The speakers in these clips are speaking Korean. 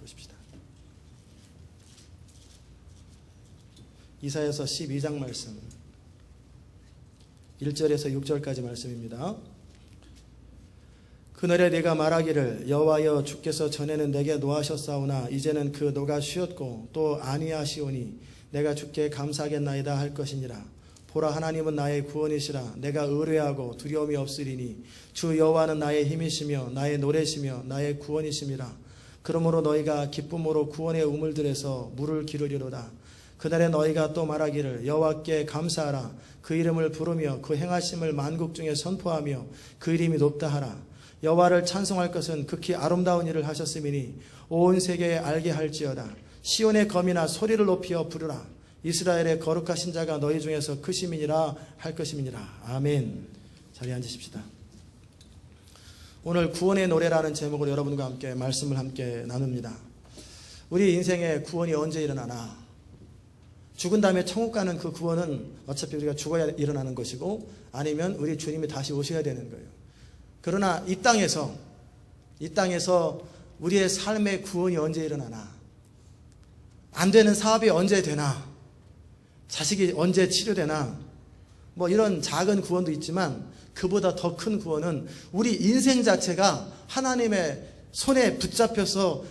보십시다. 이사야서 12장 말씀 1절에서 6절까지 말씀입니다. 그날에 네가 말하기를 여호와여 주께서 전에는 내게 노하셨사오나 이제는 그 노가 쉬었고 또 아니하시오니 내가 주께 감사하겠나이다 할 것이니라. 보라 하나님은 나의 구원이시라. 내가 의뢰하고 두려움이 없으리니 주 여호와는 나의 힘이시며 나의 노래시며 나의 구원이심이라. 그러므로 너희가 기쁨으로 구원의 우물들에서 물을 기르리로다. 그날에 너희가 또 말하기를 여호와께 감사하라. 그 이름을 부르며 그 행하심을 만국 중에 선포하며 그 이름이 높다 하라. 여호와를 찬송할 것은 극히 아름다운 일을 하셨음이니 온 세계에 알게 할지어다. 시온의 검이나 소리를 높여 부르라. 이스라엘의 거룩하신 자가 너희 중에서 크심이니라 할 것임이니라. 아멘. 자리에 앉으십시다. 오늘 구원의 노래라는 제목으로 여러분과 함께 말씀을 함께 나눕니다. 우리 인생의 구원이 언제 일어나나? 죽은 다음에 천국 가는 그 구원은 어차피 우리가 죽어야 일어나는 것이고 아니면 우리 주님이 다시 오셔야 되는 거예요. 그러나 이 땅에서 우리의 삶의 구원이 언제 일어나나? 안 되는 사업이 언제 되나? 자식이 언제 치료되나? 뭐 이런 작은 구원도 있지만 그보다 더 큰 구원은 우리 인생 자체가 하나님의 손에 붙잡혀서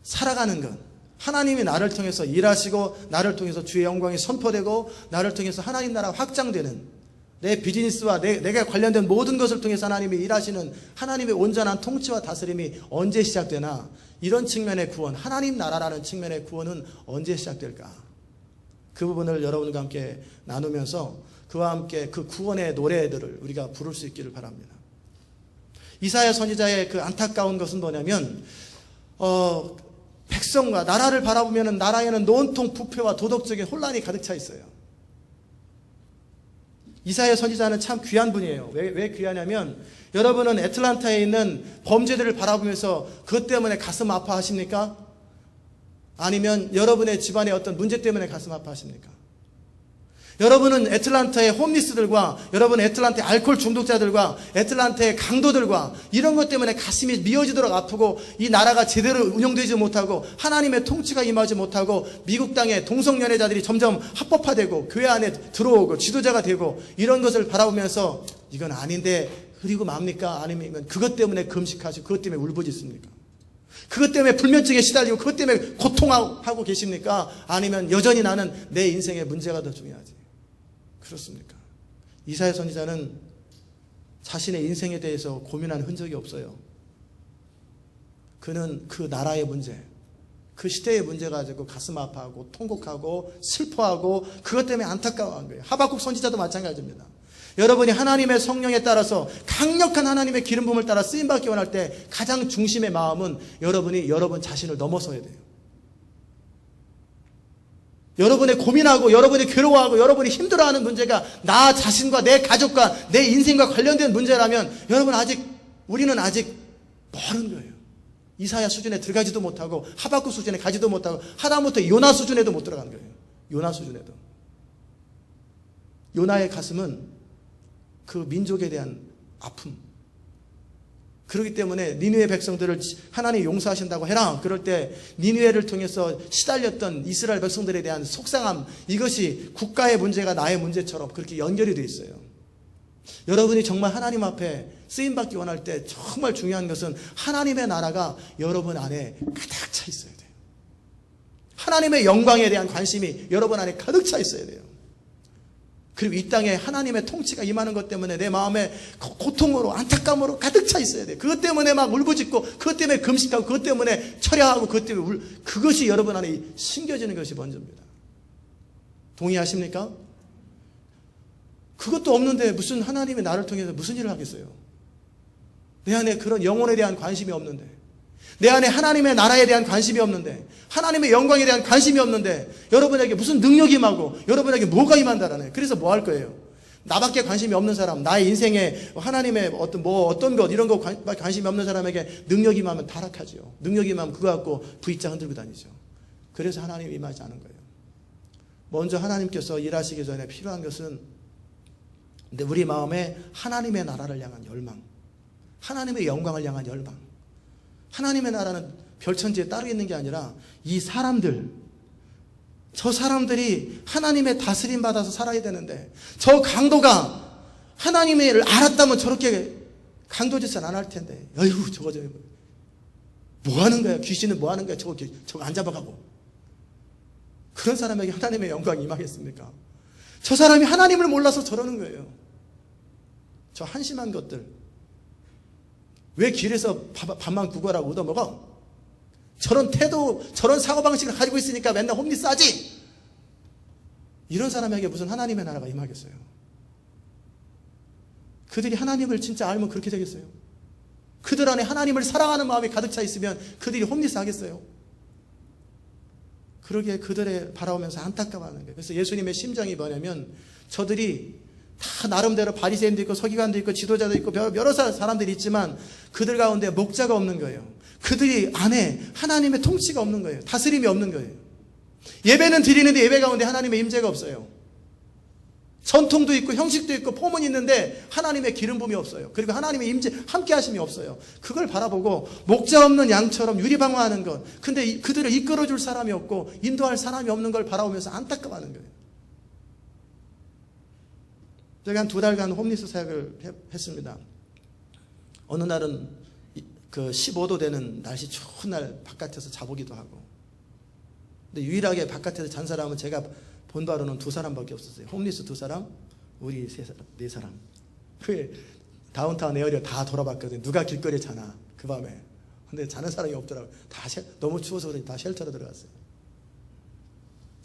살아가는 것. 하나님이 나를 통해서 일하시고 나를 통해서 주의 영광이 선포되고 나를 통해서 하나님 나라 확장되는 내 비즈니스와 내가 관련된 모든 것을 통해서 하나님이 일하시는 하나님의 온전한 통치와 다스림이 언제 시작되나? 이런 측면의 구원, 하나님 나라라는 측면의 구원은 언제 시작될까? 그 부분을 여러분과 함께 나누면서 그와 함께 그 구원의 노래들을 우리가 부를 수 있기를 바랍니다. 이사야 선지자의 그 안타까운 것은 뭐냐면 백성과 나라를 바라보면 나라에는 온통 부패와 도덕적인 혼란이 가득 차 있어요. 이사야 선지자는 참 귀한 분이에요. 왜 귀하냐면 여러분은 애틀란타에 있는 범죄들을 바라보면서 그것 때문에 가슴 아파하십니까? 아니면 여러분의 집안의 어떤 문제 때문에 가슴 아파하십니까? 여러분은 애틀란타의 홈리스들과 여러분 애틀란타의 알코올 중독자들과 애틀란타의 강도들과 이런 것 때문에 가슴이 미어지도록 아프고 이 나라가 제대로 운영되지 못하고 하나님의 통치가 임하지 못하고 미국 땅에 동성연애자들이 점점 합법화되고 교회 안에 들어오고 지도자가 되고 이런 것을 바라보면서 이건 아닌데 그리고 맙니까? 아니면 그것 때문에 금식하시고 그것 때문에 울부짖습니까? 그것 때문에 불면증에 시달리고 그것 때문에 고통하고 계십니까? 아니면 여전히 나는 내 인생의 문제가 더 중요하지? 그렇습니까? 이사야 선지자는 자신의 인생에 대해서 고민한 흔적이 없어요. 그는 그 나라의 문제, 그 시대의 문제 가지고 가슴 아파하고 통곡하고 슬퍼하고 그것 때문에 안타까워한 거예요. 하박국 선지자도 마찬가지입니다. 여러분이 하나님의 성령에 따라서 강력한 하나님의 기름 부음을 따라 쓰임받기 원할 때 가장 중심의 마음은 여러분이 여러분 자신을 넘어서야 돼요. 여러분이 고민하고 여러분이 괴로워하고 여러분이 힘들어하는 문제가 나 자신과 내 가족과 내 인생과 관련된 문제라면 우리는 아직 멀은 거예요. 이사야 수준에 들어가지도 못하고 하박국 수준에 가지도 못하고 하다못해 요나 수준에도 못 들어가는 거예요. 요나 수준에도. 요나의 가슴은 그 민족에 대한 아픔. 그렇기 때문에 니느웨 백성들을 하나님이 용서하신다고 해라. 그럴 때 니느웨를 통해서 시달렸던 이스라엘 백성들에 대한 속상함, 이것이 국가의 문제가 나의 문제처럼 그렇게 연결이 되어 있어요. 여러분이 정말 하나님 앞에 쓰임받기 원할 때 정말 중요한 것은 하나님의 나라가 여러분 안에 가득 차 있어야 돼요. 하나님의 영광에 대한 관심이 여러분 안에 가득 차 있어야 돼요. 그리고 이 땅에 하나님의 통치가 임하는 것 때문에 내 마음에 고통으로 안타까움으로 가득 차 있어야 돼요. 그것 때문에 막 울부짖고 그것 때문에 금식하고 그것 때문에 철야하고 그것 때문에 그것이 여러분 안에 심겨지는 것이 먼저입니다. 동의하십니까? 그것도 없는데 무슨 하나님이 나를 통해서 무슨 일을 하겠어요? 내 안에 그런 영혼에 대한 관심이 없는데, 내 안에 하나님의 나라에 대한 관심이 없는데, 하나님의 영광에 대한 관심이 없는데 여러분에게 무슨 능력이 임하고 여러분에게 뭐가 임한다라네. 그래서 뭐 할 거예요? 나밖에 관심이 없는 사람, 나의 인생에 하나님의 어떤 것 이런 거 관심이 없는 사람에게 능력이 임하면 타락하죠. 능력이 임하면 그거 갖고 V자 흔들고 다니죠. 그래서 하나님이 임하지 않은 거예요. 먼저 하나님께서 일하시기 전에 필요한 것은 우리 마음에 하나님의 나라를 향한 열망, 하나님의 영광을 향한 열망. 하나님의 나라는 별천지에 따로 있는 게 아니라 이 사람들, 저 사람들이 하나님의 다스림 받아서 살아야 되는데 저 강도가 하나님을 알았다면 저렇게 강도짓을 안 할 텐데 어휴 저거 뭐 하는 거야? 귀신은 뭐 하는 거야? 저거 안 잡아가고. 그런 사람에게 하나님의 영광이 임하겠습니까? 저 사람이 하나님을 몰라서 저러는 거예요. 저 한심한 것들. 왜 길에서 밥만 구걸하고 얻어먹어? 저런 태도, 저런 사고방식을 가지고 있으니까 맨날 홈리스 하지? 이런 사람에게 무슨 하나님의 나라가 임하겠어요? 그들이 하나님을 진짜 알면 그렇게 되겠어요? 그들 안에 하나님을 사랑하는 마음이 가득 차 있으면 그들이 홈리스 하겠어요? 그러기에 그들을 바라보면서 안타까워하는 거예요. 그래서 예수님의 심정이 뭐냐면 저들이 다 나름대로 바리새인도 있고 서기관도 있고 지도자도 있고 여러 사람들이 있지만 그들 가운데 목자가 없는 거예요. 그들이 안에 하나님의 통치가 없는 거예요. 다스림이 없는 거예요. 예배는 드리는데 예배 가운데 하나님의 임재가 없어요. 전통도 있고 형식도 있고 폼은 있는데 하나님의 기름 부음이 없어요. 그리고 하나님의 임재 함께 하심이 없어요. 그걸 바라보고 목자 없는 양처럼 유리방화하는 것. 근데 그들을 이끌어줄 사람이 없고 인도할 사람이 없는 걸 바라보면서 안타까워하는 거예요. 제가 한 2달간 홈리스 사역을 했습니다. 어느 날은 그 15도 되는 날씨 추운 날 바깥에서 자보기도 하고. 근데 유일하게 바깥에서 잔 사람은 제가 본 바로는 2사람밖에 없었어요. 홈리스 2사람, 우리 4사람. 그 다운타운 에어리어 다 돌아봤거든요. 누가 길거리에 자나 그 밤에. 근데 자는 사람이 없더라고요. 다 너무 추워서 그런지 다 쉘터로 들어갔어요.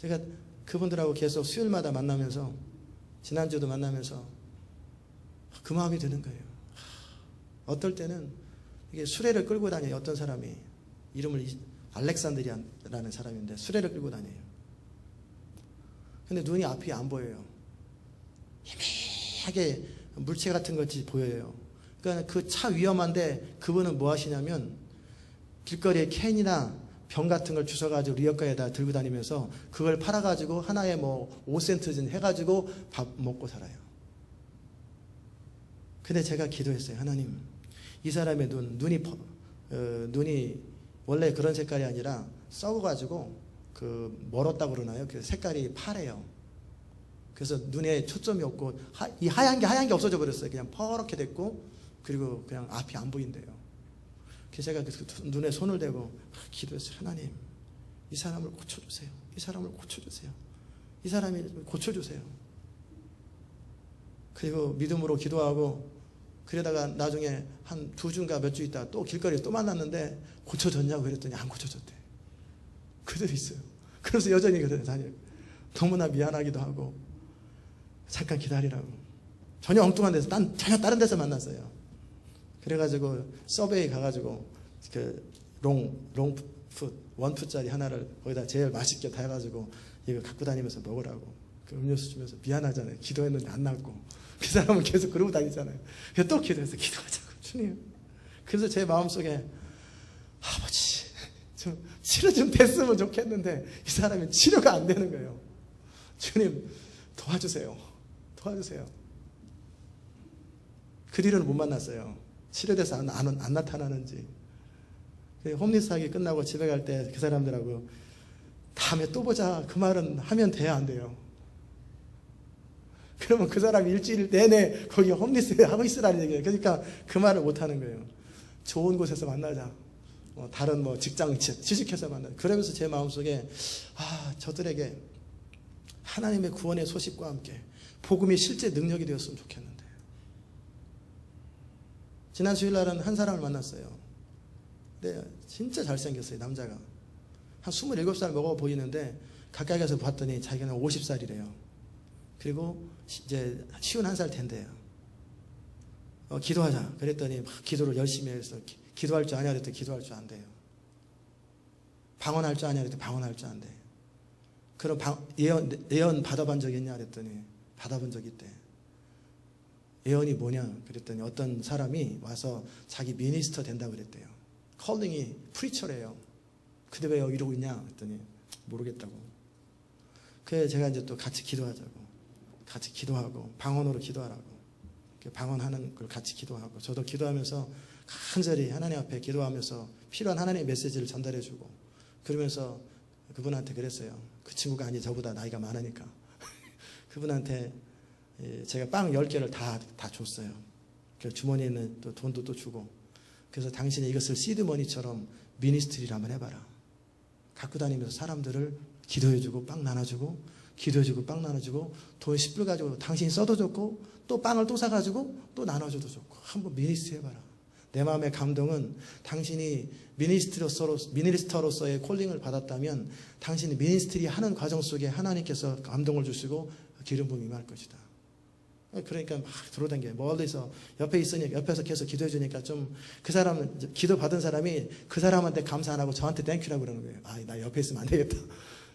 제가 그분들하고 계속 수요일마다 만나면서 지난주도 만나면서 그 마음이 드는 거예요. 어떨 때는 이게 수레를 끌고 다녀요. 어떤 사람이 이름을 알렉산드리아라는 사람인데 수레를 끌고 다녀요. 근데 눈이 앞이 안 보여요. 희미하게 물체 같은 것이 보여요. 그러니까 그 차 위험한데 그분은 뭐 하시냐면 길거리에 캔이나 병 같은 걸 주워가지고 리어카에다 들고 다니면서 그걸 팔아가지고 하나에 뭐 5센트 해가지고 밥 먹고 살아요. 근데 제가 기도했어요. 하나님, 이 사람의 눈이 원래 그런 색깔이 아니라 썩어가지고 멀었다고 그러나요? 그 색깔이 파래요. 그래서 눈에 초점이 없고 이 하얀 게 없어져 버렸어요. 그냥 퍼렇게 됐고 그리고 그냥 앞이 안 보인대요. 그래서 제가 눈에 손을 대고 기도했어요. 하나님, 이 사람을 고쳐주세요. 이 사람을 고쳐주세요. 이 사람이 고쳐주세요. 그리고 믿음으로 기도하고 그러다가 나중에 한 2주인가 몇 주 있다가 또 길거리에 또 만났는데 고쳐졌냐고 그랬더니 안 고쳐졌대. 그대로 있어요. 그래서 여전히 그래 다녀요. 너무나 미안하기도 하고 잠깐 기다리라고. 전혀 엉뚱한 데서 전혀 다른 데서 만났어요. 그래가지고 서베이 가가지고 그 롱풋 원풋짜리 하나를 거기다 제일 맛있게 다 해가지고 이거 갖고 다니면서 먹으라고. 그 음료수 주면서 미안하잖아요. 기도했는데 안 났고 그 사람은 계속 그러고 다니잖아요. 그래서 또 기도해서 기도하자고 주님. 그래서 제 마음속에 아버지 좀 치료 좀 됐으면 좋겠는데 이 사람이 치료가 안 되는 거예요. 주님 도와주세요. 도와주세요. 그 뒤로는 못 만났어요. 치료돼서 안 나타나는지. 홈리스하기 끝나고 집에 갈 때 그 사람들하고 다음에 또 보자 그 말은 하면 돼야 안 돼요? 그러면 그 사람이 일주일 내내 거기 홈리스 하고 있으라는 얘기예요. 그러니까 그 말을 못 하는 거예요. 좋은 곳에서 만나자. 다른 직장 취직해서 만나자. 그러면서 제 마음속에 저들에게 하나님의 구원의 소식과 함께 복음이 실제 능력이 되었으면 좋겠는데. 지난 수요일날은 한 사람을 만났어요. 근데 진짜 잘생겼어요. 남자가. 한 27살 먹어 보이는데 가까이 가서 봤더니 자기는 50살이래요. 그리고 이제 51살 된대요. 기도하자. 그랬더니 막 기도를 열심히 해서 기도할 줄 아냐 그랬더니 기도할 줄 안 돼요. 방언할 줄 아냐 그랬더니 방언할 줄 안 돼. 그럼 예언 받아본 적 있냐 그랬더니 받아본 적 있대. 예언이 뭐냐 그랬더니 어떤 사람이 와서 자기 미니스터 된다고 그랬대요. 컬링이 프리처래요. 근데 왜 이러고 있냐 그랬더니 모르겠다고. 그래서 제가 이제 또 같이 기도하자고. 같이 기도하고 방언으로 기도하라고. 방언하는 걸 같이 기도하고 저도 기도하면서 간절히 하나님 앞에 기도하면서 필요한 하나님의 메시지를 전달해주고 그러면서 그분한테 그랬어요. 그 친구가 아니 저보다 나이가 많으니까 그분한테 제가 빵 10개를 다 줬어요. 그 주머니에 있는 또 돈도 또 주고 그래서 당신이 이것을 시드머니처럼 미니스트리를 한번 해봐라. 갖고 다니면서 사람들을 기도해주고 빵 나눠주고 기도해주고 빵 나눠주고 돈 10불 가지고 당신이 써도 좋고 또 빵을 또 사가지고 또 나눠줘도 좋고 한번 미니스트리 해봐라. 내 마음의 감동은 당신이 미니스터로서의 콜링을 받았다면 당신이 미니스트리 하는 과정 속에 하나님께서 감동을 주시고 기름 부음이 임할 것이다. 그러니까 막 들어다녀 멀리서 옆에 있으니까 옆에서 계속 기도해 주니까 좀 그 사람 기도 받은 사람이 그 사람한테 감사 안 하고 저한테 땡큐라고 그러는 거예요. 아, 나 옆에 있으면 안 되겠다.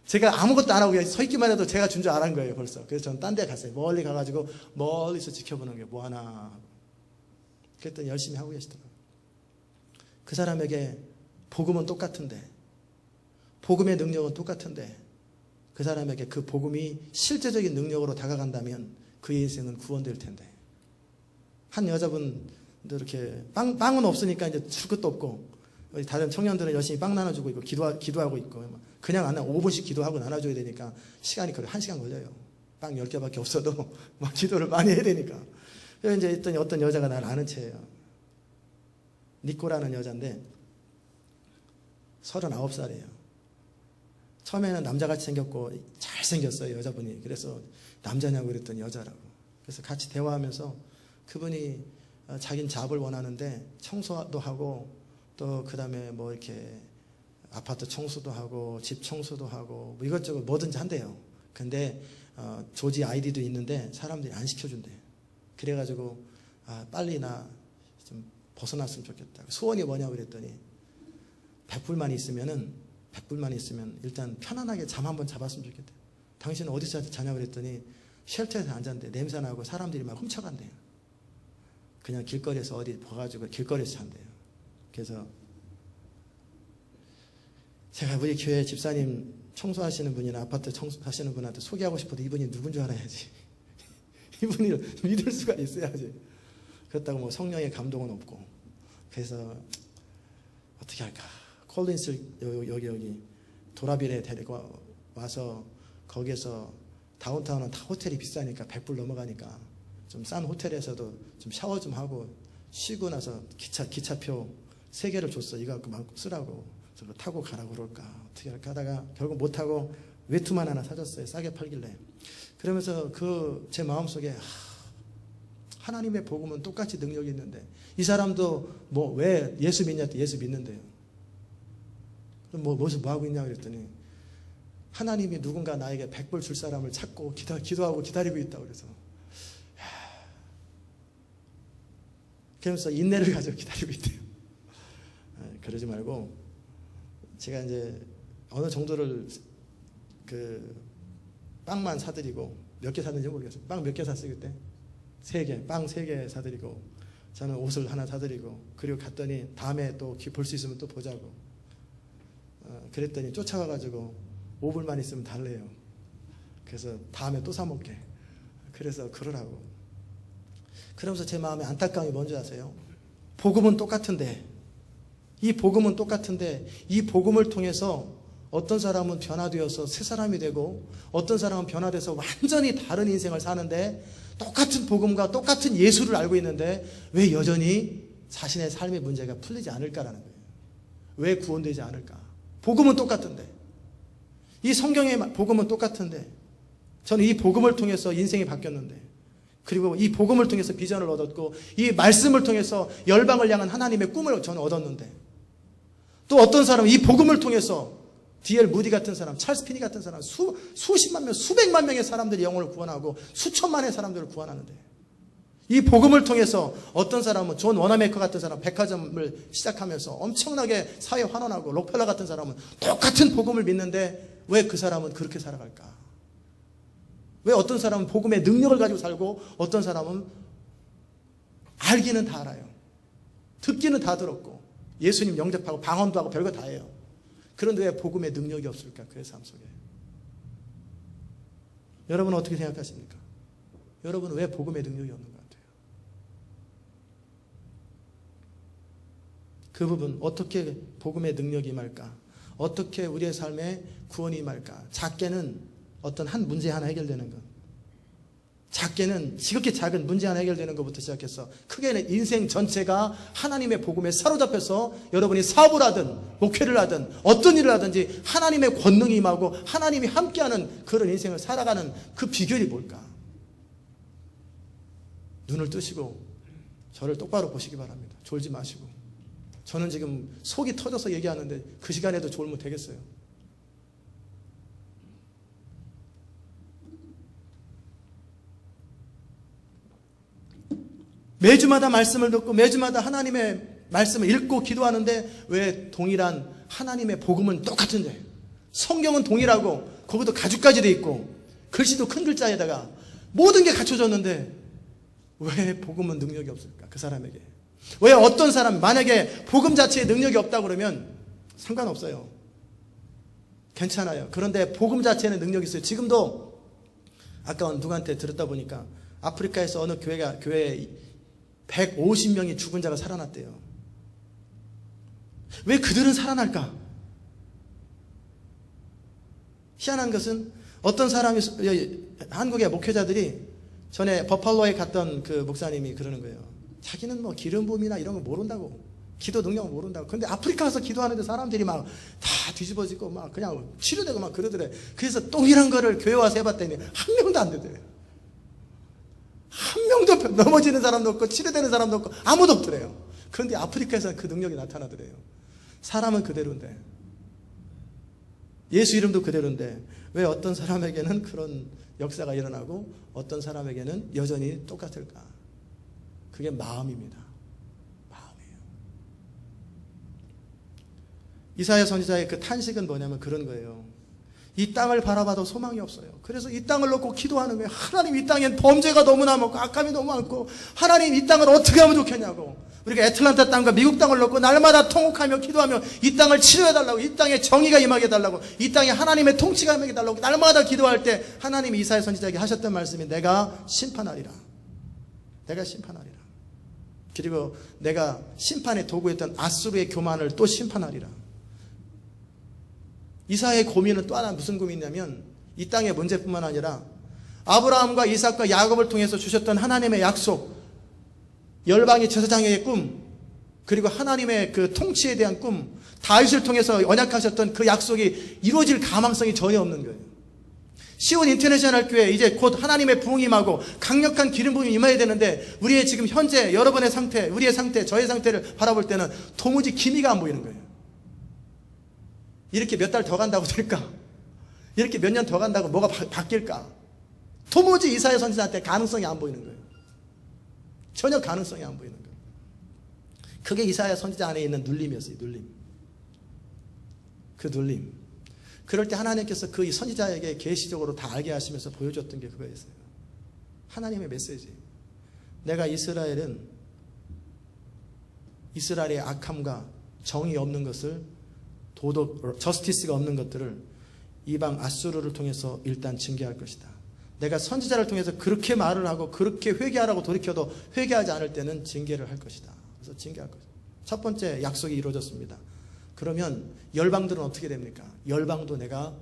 제가 아무것도 안 하고 그냥 서 있기만 해도 제가 준 줄 알은 거예요, 벌써. 그래서 저는 딴 데 갔어요. 멀리 가가지고 멀리서 지켜보는 게 뭐 하나. 그랬더니 열심히 하고 계시더라고요. 그 사람에게 복음은 똑같은데, 복음의 능력은 똑같은데, 그 사람에게 그 복음이 실제적인 능력으로 다가간다면 그의 인생은 구원될 텐데. 한 여자분도 이렇게 빵은 없으니까 이제 줄 것도 없고, 다른 청년들은 열심히 빵 나눠주고 있고, 기도하고 있고, 그냥 안 하고 5분씩 기도하고 나눠줘야 되니까 시간이 거의 1시간 걸려요. 빵 10개밖에 없어도 막 기도를 많이 해야 되니까. 그래서 이제 했더니 어떤 여자가 나를 아는 체예요. 니코라는 여자인데 39살이에요. 처음에는 남자같이 생겼고 잘생겼어요, 여자분이. 그래서 남자냐고 그랬더니 여자라고. 그래서 같이 대화하면서 그분이 자기는 잡을 원하는데 청소도 하고 또 그 다음에 뭐 이렇게 아파트 청소도 하고 집 청소도 하고 뭐 이것저것 뭐든지 한대요. 근데 조지 아이디도 있는데 사람들이 안 시켜준대. 그래가지고 빨리 나 좀 벗어났으면 좋겠다. 소원이 뭐냐고 그랬더니 100불만 있으면 일단 편안하게 잠 한번 잡았으면 좋겠대. 당신은 어디서 자냐고 그랬더니 쉘터에서 앉았는데 냄새나고 사람들이 막 훔쳐간대요. 그냥 길거리에서 어디 봐가지고 길거리에서 잔대요. 그래서 제가 우리 교회 집사님 청소하시는 분이나 아파트 청소하시는 분한테 소개하고 싶어도 이분이 누군 줄 알아야지. 이분이 믿을 수가 있어야지. 그렇다고 뭐 성령의 감동은 없고. 그래서 어떻게 할까. 콜린스 여기 도라빌에 데리고 와서 거기에서 다운타운은 다 호텔이 비싸니까 100불 넘어가니까 좀 싼 호텔에서도 좀 샤워 좀 하고 쉬고 나서 기차표 3개를 줬어. 이거 갖고 마음껏 쓰라고. 저거 타고 가라고 그럴까. 어떻게 할까 하다가 결국 못 타고 외투만 하나 사줬어요. 싸게 팔길래. 그러면서 제 마음속에 하나님의 복음은 똑같이 능력이 있는데 이 사람도 뭐 왜 예수 믿냐 했더니 예수 믿는데요. 그럼 뭐 하고 있냐 그랬더니 하나님이 누군가 나에게 100불 줄 사람을 찾고 기도하고 기다리고 있다고 그래서 그러면서 인내를 가지고 기다리고 있대요. 그러지 말고 제가 이제 어느 정도를 빵만 사드리고 몇 개 샀는지 모르겠어요. 빵 몇 개 샀어요 그때? 3개, 빵 3개 사드리고 저는 옷을 하나 사드리고 그리고 갔더니 다음에 또 볼 수 있으면 또 보자고. 그랬더니 쫓아와가지고 5불만 있으면 달래요. 그래서 다음에 또 사먹게. 그래서 그러라고. 그러면서 제 마음에 안타까움이 뭔지 아세요? 복음은 똑같은데 이 복음을 통해서 어떤 사람은 변화되어서 새 사람이 되고 어떤 사람은 변화돼서 완전히 다른 인생을 사는데 똑같은 복음과 똑같은 예수를 알고 있는데 왜 여전히 자신의 삶의 문제가 풀리지 않을까라는 거예요. 왜 구원되지 않을까? 복음은 똑같은데 이 성경의 복음은 똑같은데 저는 이 복음을 통해서 인생이 바뀌었는데 그리고 이 복음을 통해서 비전을 얻었고 이 말씀을 통해서 열방을 향한 하나님의 꿈을 저는 얻었는데 또 어떤 사람은 이 복음을 통해서 D.L. 무디 같은 사람, 찰스 피니 같은 사람 수십만 명, 수백만 명의 사람들이 영혼을 구원하고 수천만의 사람들을 구원하는데 이 복음을 통해서 어떤 사람은 존 워너메이커 같은 사람 백화점을 시작하면서 엄청나게 사회 환원하고 록펠러 같은 사람은 똑같은 복음을 믿는데 왜 그 사람은 그렇게 살아갈까? 왜 어떤 사람은 복음의 능력을 가지고 살고 어떤 사람은 알기는 다 알아요. 듣기는 다 들었고 예수님 영접하고 방언도 하고 별거 다 해요. 그런데 왜 복음의 능력이 없을까? 그의 삶 속에. 여러분은 어떻게 생각하십니까? 여러분은 왜 복음의 능력이 없는 것 같아요? 그 부분 어떻게 복음의 능력이 임할까? 어떻게 우리의 삶에 구원이 임할까? 작게는 어떤 한 문제 하나 해결되는 것. 작게는 지극히 작은 문제 하나 해결되는 것부터 시작해서 크게는 인생 전체가 하나님의 복음에 사로잡혀서 여러분이 사업을 하든 목회를 하든 어떤 일을 하든지 하나님의 권능이 임하고 하나님이 함께하는 그런 인생을 살아가는 그 비결이 뭘까? 눈을 뜨시고 저를 똑바로 보시기 바랍니다. 졸지 마시고. 저는 지금 속이 터져서 얘기하는데 그 시간에도 졸면 되겠어요. 매주마다 말씀을 듣고 매주마다 하나님의 말씀을 읽고 기도하는데 왜 동일한 하나님의 복음은 똑같은데 성경은 동일하고 거기도 가죽까지 돼 있고 글씨도 큰 글자에다가 모든 게 갖춰졌는데 왜 복음은 능력이 없을까? 그 사람에게. 왜 어떤 사람 만약에 복음 자체에 능력이 없다 그러면 상관없어요. 괜찮아요. 그런데 복음 자체는 능력이 있어요. 지금도 아까 누구한테 들었다 보니까 아프리카에서 어느 교회에 150명이 죽은 자가 살아났대요. 왜 그들은 살아날까? 희한한 것은 어떤 사람이 한국의 목회자들이 전에 버팔로에 갔던 그 목사님이 그러는 거예요. 자기는 뭐 기름 부음이나 이런 거 모른다고. 기도 능력을 모른다고. 근데 아프리카 가서 기도하는데 사람들이 막 다 뒤집어지고 막 그냥 치료되고 막 그러더래. 그래서 동일한 거를 교회 와서 해봤더니 한 명도 안 되더래요. 한 명도 넘어지는 사람도 없고 치료되는 사람도 없고 아무도 없더래요. 그런데 아프리카에서는 그 능력이 나타나더래요. 사람은 그대로인데 예수 이름도 그대로인데 왜 어떤 사람에게는 그런 역사가 일어나고 어떤 사람에게는 여전히 똑같을까? 그게 마음입니다. 마음이에요. 이사야 선지자의 그 탄식은 뭐냐면 그런 거예요. 이 땅을 바라봐도 소망이 없어요. 그래서 이 땅을 놓고 기도하는 거예요. 하나님, 이 땅엔 범죄가 너무나 많고 악함이 너무 많고 하나님, 이 땅을 어떻게 하면 좋겠냐고. 우리가 애틀란타 땅과 미국 땅을 놓고 날마다 통곡하며 기도하며 이 땅을 치료해달라고, 이 땅에 정의가 임하게 해달라고, 이 땅에 하나님의 통치가 임하게 해달라고 날마다 기도할 때 하나님이 이사야 선지자에게 하셨던 말씀이 내가 심판하리라. 내가 심판하리라. 그리고 내가 심판의 도구였던 아수르의 교만을 또 심판하리라. 이사야의 고민은 또 하나 무슨 고민이냐면 이 땅의 문제뿐만 아니라 아브라함과 이삭과 야곱을 통해서 주셨던 하나님의 약속, 열방의 제사장의 꿈, 그리고 하나님의 그 통치에 대한 꿈, 다윗을 통해서 언약하셨던 그 약속이 이루어질 가망성이 전혀 없는 거예요. 시온 인터내셔널 교회 이제 곧 하나님의 부흥이 임하고 강력한 기름 부음이 임해야 되는데 우리의 지금 현재 여러분의 상태, 우리의 상태, 저의 상태를 바라볼 때는 도무지 기미가 안 보이는 거예요. 이렇게 몇 달 더 간다고 될까? 이렇게 몇 년 더 간다고 뭐가 바뀔까? 도무지 이사야 선지자한테 가능성이 안 보이는 거예요. 전혀 가능성이 안 보이는 거예요. 그게 이사야 선지자 안에 있는 눌림이었어요. 눌림. 그 눌림. 그럴 때 하나님께서 그 선지자에게 계시적으로 다 알게 하시면서 보여줬던 게 그거였어요. 하나님의 메시지. 내가 이스라엘의 악함과 정의 없는 것을, 도덕, 저스티스가 없는 것들을 이방 아수르를 통해서 일단 징계할 것이다. 내가 선지자를 통해서 그렇게 말을 하고 그렇게 회개하라고 돌이켜도 회개하지 않을 때는 징계를 할 것이다. 그래서 징계할 것이다. 첫 번째 약속이 이루어졌습니다. 그러면 열방들은 어떻게 됩니까? 열방도 내가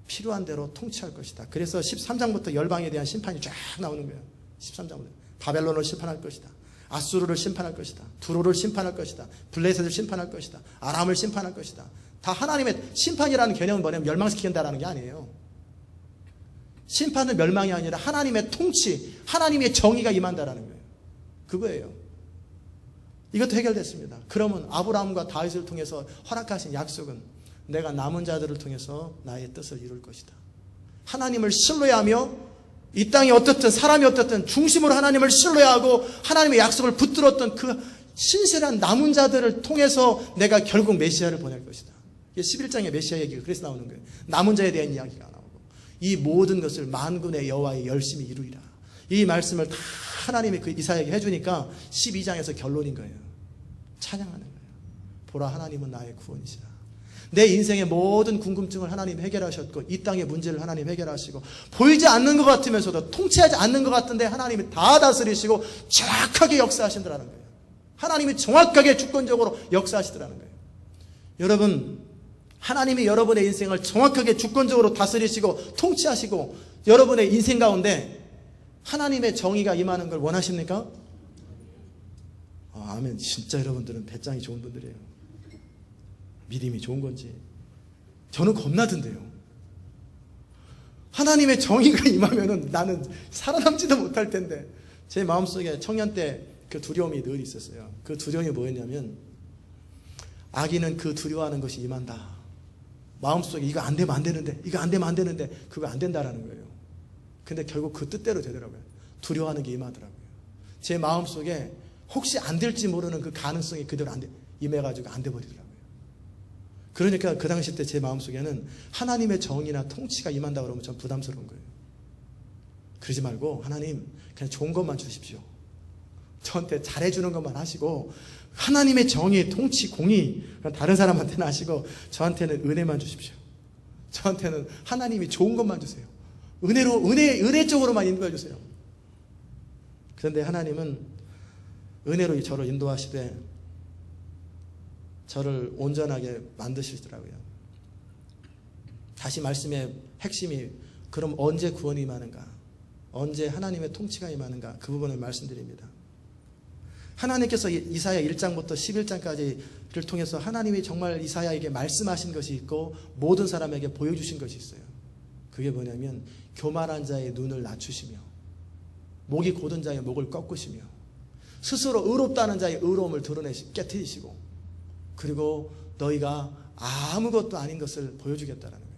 필요한 대로 통치할 것이다. 그래서 13장부터 열방에 대한 심판이 쫙 나오는 거예요. 13장부터. 바벨론을 심판할 것이다. 아수르를 심판할 것이다. 두로를 심판할 것이다. 블레셋을 심판할 것이다. 아람을 심판할 것이다. 다 하나님의 심판이라는 개념은 뭐냐면 멸망시킨다라는 게 아니에요. 심판은 멸망이 아니라 하나님의 통치, 하나님의 정의가 임한다라는 거예요. 그거예요. 이것도 해결됐습니다. 그러면 아브라함과 다윗을 통해서 허락하신 약속은 내가 남은 자들을 통해서 나의 뜻을 이룰 것이다. 하나님을 신뢰해야 하며 이 땅이 어떻든 사람이 어떻든 중심으로 하나님을 신뢰해야 하고 하나님의 약속을 붙들었던 그 신실한 남은 자들을 통해서 내가 결국 메시아를 보낼 것이다. 이게 11장의 메시아 얘기가 그래서 나오는 거예요. 남은 자에 대한 이야기가 나오고 이 모든 것을 만군의 여호와의 열심히 이루리라. 이 말씀을 다 하나님이 그 이사야에게 해주니까 12장에서 결론인 거예요. 찬양하는 거예요. 보라, 하나님은 나의 구원이시라. 내 인생의 모든 궁금증을 하나님 해결하셨고 이 땅의 문제를 하나님 해결하시고 보이지 않는 것 같으면서도 통치하지 않는 것 같은데 하나님이 다 다스리시고 정확하게 역사하신다는 거예요. 하나님이 정확하게 주권적으로 역사하시더라는 거예요. 여러분, 하나님이 여러분의 인생을 정확하게 주권적으로 다스리시고 통치하시고 여러분의 인생 가운데 하나님의 정의가 임하는 걸 원하십니까? 아멘. 진짜 여러분들은 배짱이 좋은 분들이에요. 믿음이 좋은 건지. 저는 겁나던데요. 하나님의 정의가 임하면은 나는 살아남지도 못할 텐데. 제 마음속에 청년 때 그 두려움이 늘 있었어요. 그 두려움이 뭐였냐면 악인은 그 두려워하는 것이 임한다. 마음속에 이거 안 되면 안 되는데, 이거 안 되면 안 되는데, 그거 안 된다라는 거예요. 근데 결국 그 뜻대로 되더라고요. 두려워하는 게 임하더라고요. 제 마음속에 혹시 안 될지 모르는 그 가능성이 그대로 임해가지고 안 돼버리더라고요. 그러니까 그 당시 때 제 마음속에는 하나님의 정의나 통치가 임한다 그러면 전 부담스러운 거예요. 그러지 말고 하나님 그냥 좋은 것만 주십시오. 저한테 잘해주는 것만 하시고 하나님의 정의, 통치, 공의 다른 사람한테는 하시고 저한테는 은혜만 주십시오. 저한테는 하나님이 좋은 것만 주세요. 은혜 쪽으로만 인도해 주세요. 그런데 하나님은 은혜로 저를 인도하시되 저를 온전하게 만드시더라고요. 다시 말씀의 핵심이 그럼 언제 구원이 임하는가? 언제 하나님의 통치가 임하는가? 그 부분을 말씀드립니다. 하나님께서 이사야 1장부터 11장까지를 통해서 하나님이 정말 이사야에게 말씀하신 것이 있고 모든 사람에게 보여주신 것이 있어요. 그게 뭐냐면 교만한 자의 눈을 낮추시며 목이 곧은 자의 목을 꺾으시며 스스로 의롭다는 자의 의로움을 깨트리시고 그리고 너희가 아무것도 아닌 것을 보여주겠다라는 거예요.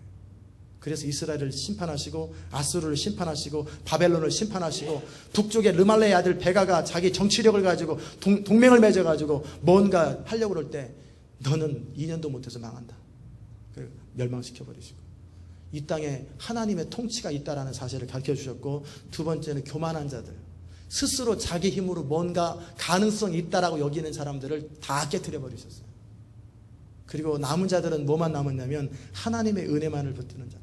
그래서 이스라엘을 심판하시고 아수르를 심판하시고 바벨론을 심판하시고 북쪽의 르말레의 아들 베가가 자기 정치력을 가지고 동맹을 맺어가지고 뭔가 하려고 그럴 때 너는 2년도 못해서 망한다. 멸망시켜버리시고 이 땅에 하나님의 통치가 있다라는 사실을 가르쳐주셨고 두 번째는 교만한 자들 스스로 자기 힘으로 뭔가 가능성이 있다라고 여기는 사람들을 다 깨트려버리셨어요. 그리고 남은 자들은 뭐만 남았냐면 하나님의 은혜만을 붙드는 자.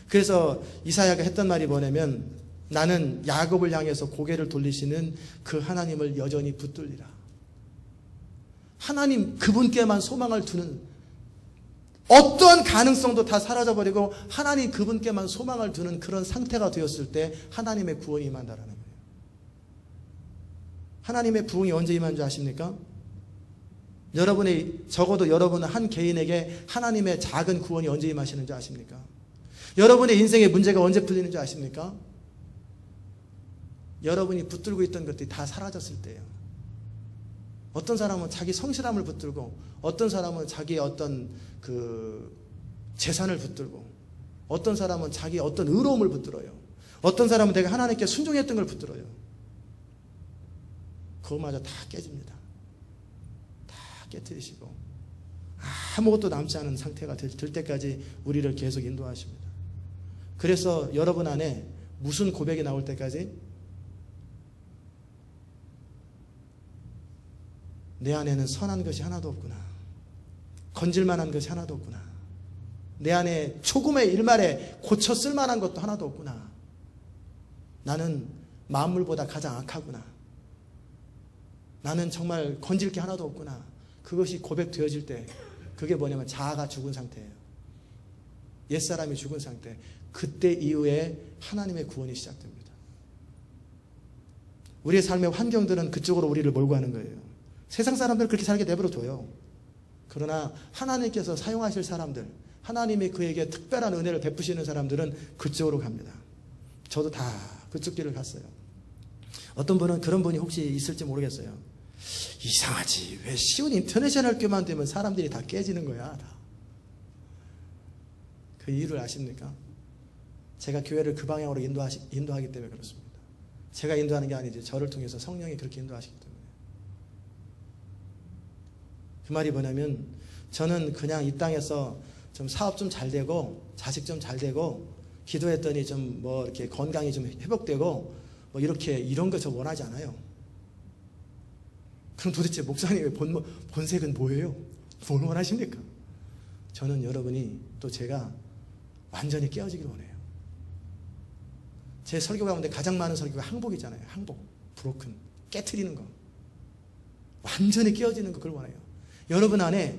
그래서 이사야가 했던 말이 뭐냐면 나는 야곱을 향해서 고개를 돌리시는 그 하나님을 여전히 붙들리라. 하나님 그분께만 소망을 두는 어떠한 가능성도 다 사라져버리고 하나님 그분께만 소망을 두는 그런 상태가 되었을 때 하나님의 구원이 임한다라는 거예요. 하나님의 부흥이 언제 임한 줄 아십니까? 적어도 여러분은 한 개인에게 하나님의 작은 구원이 언제 임하시는 줄 아십니까? 여러분의 인생의 문제가 언제 풀리는 줄 아십니까? 여러분이 붙들고 있던 것들이 다 사라졌을 때예요. 어떤 사람은 자기 성실함을 붙들고 어떤 사람은 자기의 어떤 그 재산을 붙들고 어떤 사람은 자기의 어떤 의로움을 붙들어요. 어떤 사람은 내가 하나님께 순종했던 걸 붙들어요. 그것마저 다 깨집니다. 다 깨뜨리시고 아무것도 남지 않은 상태가 될 때까지 우리를 계속 인도하십니다. 그래서 여러분 안에 무슨 고백이 나올 때까지 내 안에는 선한 것이 하나도 없구나. 건질만한 것이 하나도 없구나. 내 안에 조금의 일말에 고쳐 쓸만한 것도 하나도 없구나. 나는 만물보다 가장 악하구나. 나는 정말 건질 게 하나도 없구나. 그것이 고백되어질 때 그게 뭐냐면 자아가 죽은 상태예요. 옛사람이 죽은 상태. 그때 이후에 하나님의 구원이 시작됩니다. 우리의 삶의 환경들은 그쪽으로 우리를 몰고 가는 거예요. 세상 사람들은 그렇게 살게 내버려둬요. 그러나 하나님께서 사용하실 사람들, 하나님이 그에게 특별한 은혜를 베푸시는 사람들은 그쪽으로 갑니다. 저도 다 그쪽 길을 갔어요. 어떤 분은 그런 분이 혹시 있을지 모르겠어요. 이상하지. 왜 쉬운 인터내셔널 교만 되면 사람들이 다 깨지는 거야. 다. 그 이유를 아십니까? 제가 교회를 그 방향으로 인도하기 때문에 그렇습니다. 제가 인도하는 게 아니지 저를 통해서 성령이 그렇게 인도하시기 때문에. 그 말이 뭐냐면 저는 그냥 이 땅에서 좀 사업 좀 잘 되고 자식 좀 잘 되고 기도했더니 좀 뭐 이렇게 건강이 좀 회복되고 뭐 이렇게 이런 거 저 원하지 않아요. 그럼 도대체 목사님의 본색은 뭐예요? 뭘 원하십니까? 저는 여러분이 또 제가 완전히 깨어지기를 원해요. 제 설교 가운데 가장 많은 설교가 항복이잖아요. 항복, 브로큰, 깨트리는 거. 완전히 깨어지는 거, 그걸 원해요. 여러분 안에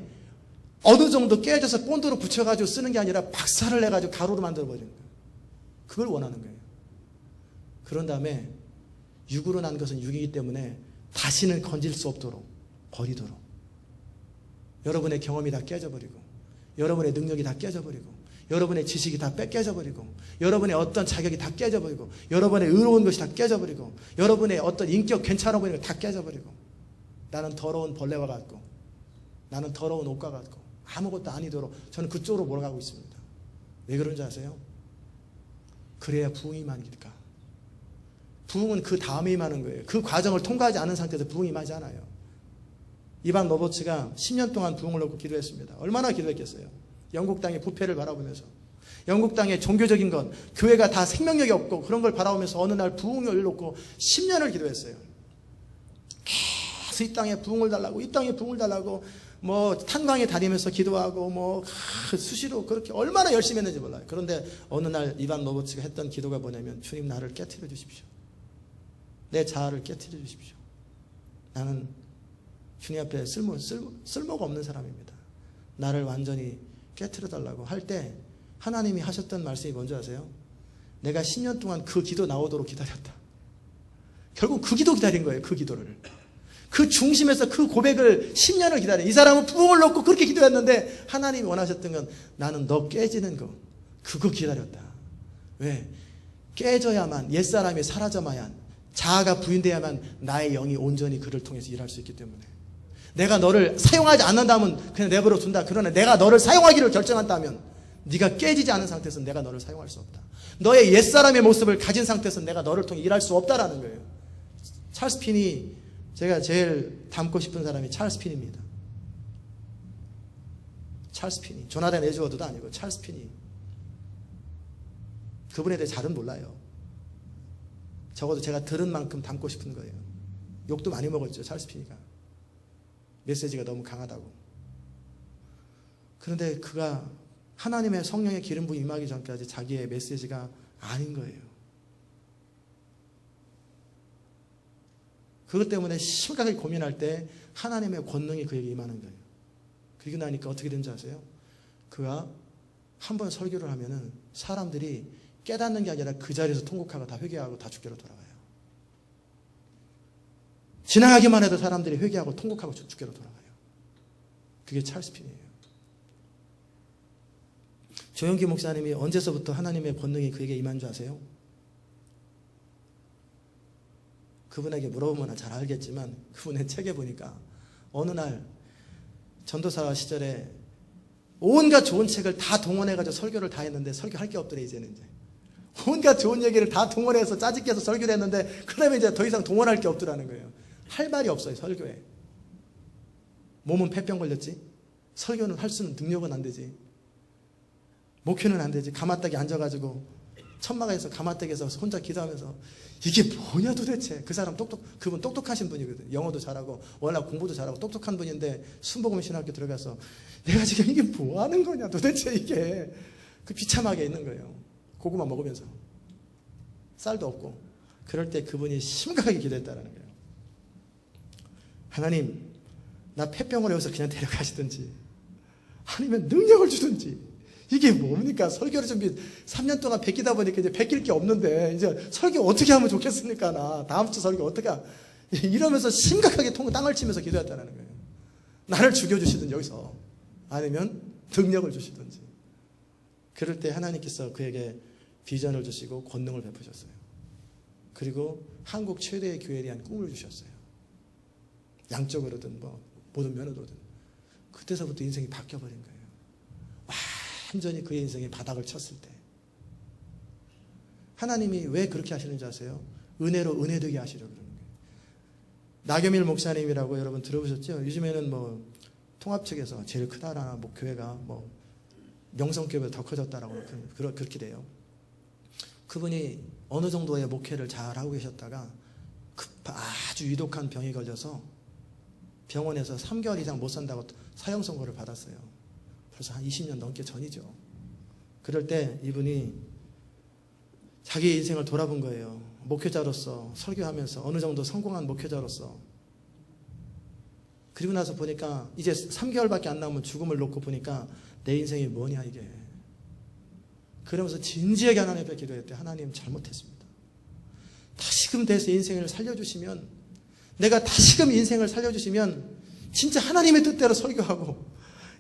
어느 정도 깨져서 본드로 붙여가지고 쓰는 게 아니라 박살을 내가지고 가루로 만들어버리는 거예요. 그걸 원하는 거예요. 그런 다음에 육으로 난 것은 육이기 때문에 다시는 건질 수 없도록 버리도록, 여러분의 경험이 다 깨져버리고, 여러분의 능력이 다 깨져버리고, 여러분의 지식이 다 깨져버리고, 여러분의 어떤 자격이 다 깨져버리고, 여러분의 의로운 것이 다 깨져버리고, 여러분의 어떤 인격 괜찮아 보이는 것 다 깨져버리고, 나는 더러운 벌레와 같고, 나는 더러운 옷과 같고, 아무것도 아니도록 저는 그쪽으로 몰아가고 있습니다. 왜 그런지 아세요? 그래야 부흥이 임하니까. 부흥은 그 다음에 임하는 거예요. 그 과정을 통과하지 않은 상태에서 부흥이 임하지 않아요. 이반 로버츠가 10년 동안 부흥을 놓고 기도했습니다. 얼마나 기도했겠어요? 영국 땅의 부패를 바라보면서, 영국 땅의 종교적인 것, 교회가 다 생명력이 없고 그런 걸 바라보면서 어느 날 부흥을 놓고 10년을 기도했어요. 계속 이 땅에 부흥을 달라고, 이 땅에 부흥을 달라고, 뭐 탄광에 다니면서 기도하고 뭐 수시로 그렇게 얼마나 열심히 했는지 몰라요. 그런데 어느 날 이반 로버츠가 했던 기도가 뭐냐면, 주님, 나를 깨트려 주십시오. 내 자아를 깨트려 주십시오. 나는 주님 앞에 쓸모가 없는 사람입니다. 나를 완전히 깨트려 달라고 할 때 하나님이 하셨던 말씀이 뭔지 아세요? 내가 10년 동안 그 기도 나오도록 기다렸다. 결국 그 기도 기다린 거예요. 그 기도를. 그 중심에서 그 고백을 10년을 기다려. 이 사람은 부흥을 놓고 그렇게 기도했는데 하나님이 원하셨던 건, 나는 너 깨지는 거, 그거 기다렸다. 왜? 깨져야만, 옛사람이 사라져야만, 자아가 부인돼야만 나의 영이 온전히 그를 통해서 일할 수 있기 때문에. 내가 너를 사용하지 않는다면 그냥 내버려 둔다. 그러나 내가 너를 사용하기를 결정한다면, 네가 깨지지 않은 상태에서는 내가 너를 사용할 수 없다. 너의 옛사람의 모습을 가진 상태에서는 내가 너를 통해 일할 수 없다라는 거예요. 찰스 핀이, 제가 제일 닮고 싶은 사람이 찰스 핀입니다. 찰스 핀이, 조나단 에즈워드도 아니고 찰스 핀이. 그분에 대해 잘은 몰라요. 적어도 제가 들은 만큼 닮고 싶은 거예요. 욕도 많이 먹었죠, 찰스 핀이가. 메시지가 너무 강하다고. 그런데 그가 하나님의 성령의 기름 부음 임하기 전까지 자기의 메시지가 아닌 거예요. 그것 때문에 심각하게 고민할 때 하나님의 권능이 그에게 임하는 거예요. 그리고 나니까 어떻게 된지 아세요? 그가 한번 설교를 하면은 사람들이 깨닫는 게 아니라 그 자리에서 통곡하고 다 회개하고 다 주께로 돌아가요. 지나가기만 해도 사람들이 회개하고 통곡하고 주께로 돌아가요. 그게 찰스 핀이에요. 조영기 목사님이 언제서부터 하나님의 권능이 그에게 임한 줄 아세요? 그분에게 물어보면 잘 알겠지만, 그분의 책에 보니까 어느 날 전도사 시절에 온갖 좋은 책을 다 동원해가지고 설교를 다 했는데 설교할 게 없더래. 이제는 이제 온갖 좋은 얘기를 다 동원해서 짜집게서 설교를 했는데, 그 다음에 이제 더 이상 동원할 게 없더라는 거예요. 할 말이 없어요, 설교에. 몸은 폐병 걸렸지, 설교는 할 수는, 능력은 안 되지, 목회는 안 되지. 가마떡에 앉아가지고 천막에서 가마떡에서 혼자 기도하면서 이게 뭐냐 도대체. 그 사람 그분 똑똑하신 분이거든. 영어도 잘하고 워낙 공부도 잘하고 똑똑한 분인데 순복음 신학교 들어가서 내가 지금 이게 뭐 하는 거냐 도대체, 이게. 그 비참하게 있는 거예요. 고구마 먹으면서 쌀도 없고. 그럴 때 그분이 심각하게 기도했다는 거예요. 하나님, 나 폐병을 여기서 그냥 데려가시든지 아니면 능력을 주든지. 이게 뭡니까? 설교를 준비 3년 동안 베끼다 보니까 이제 베낄 게 없는데 이제 설교 어떻게 하면 좋겠습니까? 나 다음 주 설교 어떻게 이러면서 심각하게 땅을 치면서 기도했다는 거예요. 나를 죽여주시든지 여기서, 아니면 능력을 주시든지. 그럴 때 하나님께서 그에게 비전을 주시고 권능을 베푸셨어요. 그리고 한국 최대의 교회에 대한 꿈을 주셨어요. 양적으로든 뭐 모든 면으로든. 그때서부터 인생이 바뀌어버린 거예요. 완전히 그의 인생에 바닥을 쳤을 때. 하나님이 왜 그렇게 하시는지 아세요? 은혜로 은혜되게 하시려고 그러는 거예요. 나겸일 목사님이라고 여러분 들어보셨죠? 요즘에는 뭐 통합 측에서 제일 크다라나 뭐 교회가 뭐 명성교회보다 더 커졌다라고 그렇게 돼요. 그분이 어느 정도의 목회를 잘 하고 계셨다가 아주 위독한 병이 걸려서 병원에서 3개월 이상 못 산다고 사형 선고를 받았어요. 벌써 한 20년 넘게 전이죠. 그럴 때 이분이 자기 인생을 돌아본 거예요. 목회자로서 설교하면서 어느 정도 성공한 목회자로서 그리고 나서 보니까 이제 3개월밖에 안 남으면 죽음을 놓고 보니까 내 인생이 뭐냐 이게. 그러면서 진지하게 하나님 앞에 기도했대. 하나님 잘못했습니다. 다시금 돼서 인생을 살려주시면, 내가 다시금 인생을 살려주시면 진짜 하나님의 뜻대로 설교하고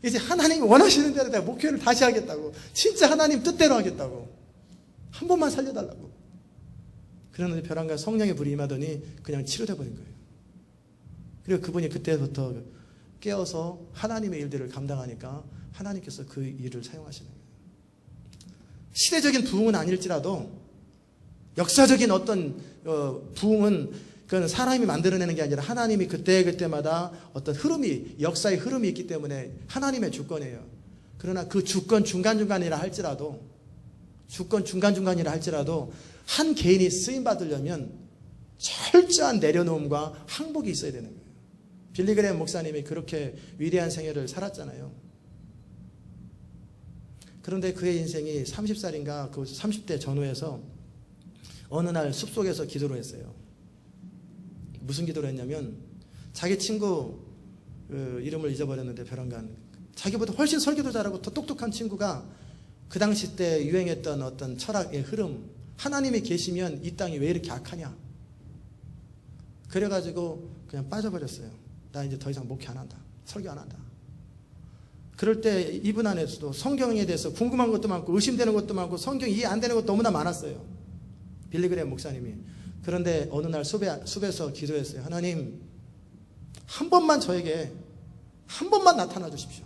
이제 하나님이 원하시는 대로 내가 목회를 다시 하겠다고, 진짜 하나님 뜻대로 하겠다고, 한 번만 살려달라고. 그러는데 벼랑간 성령의 불이 임하더니 그냥 치료돼 버린 거예요. 그리고 그분이 그때부터 깨어서 하나님의 일들을 감당하니까 하나님께서 그 일을 사용하시는 거예요. 시대적인 부흥은 아닐지라도 역사적인 어떤 부흥은 그건 사람이 만들어내는 게 아니라 하나님이 그때마다 어떤 흐름이, 역사의 흐름이 있기 때문에 하나님의 주권이에요. 그러나 그 주권 중간중간이라 할지라도, 한 개인이 쓰임받으려면 철저한 내려놓음과 항복이 있어야 되는 거예요. 빌리 그레이엄 목사님이 그렇게 위대한 생애를 살았잖아요. 그런데 그의 인생이 30살인가 그 30대 전후에서 어느 날 숲속에서 기도를 했어요. 무슨 기도를 했냐면, 자기 친구 이름을 잊어버렸는데 벼랑간, 자기보다 훨씬 설교도 잘하고 더 똑똑한 친구가 그 당시 때 유행했던 어떤 철학의 흐름, 하나님이 계시면 이 땅이 왜 이렇게 악하냐, 그래가지고 그냥 빠져버렸어요. 나 이제 더 이상 목회 안 한다, 설교 안 한다. 그럴 때 이분 안에서도 성경에 대해서 궁금한 것도 많고 의심되는 것도 많고 성경 이해 안 되는 것도 너무나 많았어요, 빌리 그레이엄 목사님이. 그런데 어느 날 숲에서 기도했어요. 하나님, 한 번만 저에게 한 번만 나타나 주십시오.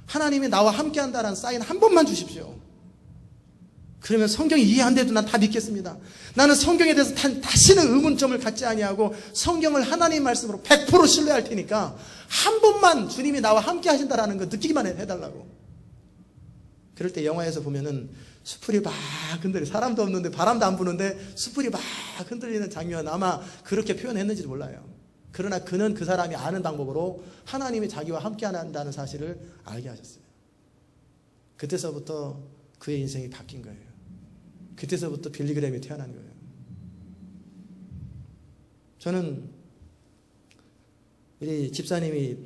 하나님이 나와 함께 한다는 사인 한 번만 주십시오. 그러면 성경이 이해 안 돼도 난 다 믿겠습니다. 나는 성경에 대해서 다시는 의문점을 갖지 아니하고 성경을 하나님 말씀으로 100% 신뢰할 테니까 한 번만 주님이 나와 함께 하신다라는 거 느끼기만 해달라고. 그럴 때 영화에서 보면은 수풀이 막 흔들리, 사람도 없는데 바람도 안 부는데 수풀이 막 흔들리는 장면, 아마 그렇게 표현했는지도 몰라요. 그러나 그는 그 사람이 아는 방법으로 하나님이 자기와 함께 한다는 사실을 알게 하셨어요. 그때서부터 그의 인생이 바뀐 거예요. 그때서부터 빌리 그레이엄이 태어난 거예요. 저는 우리 집사님이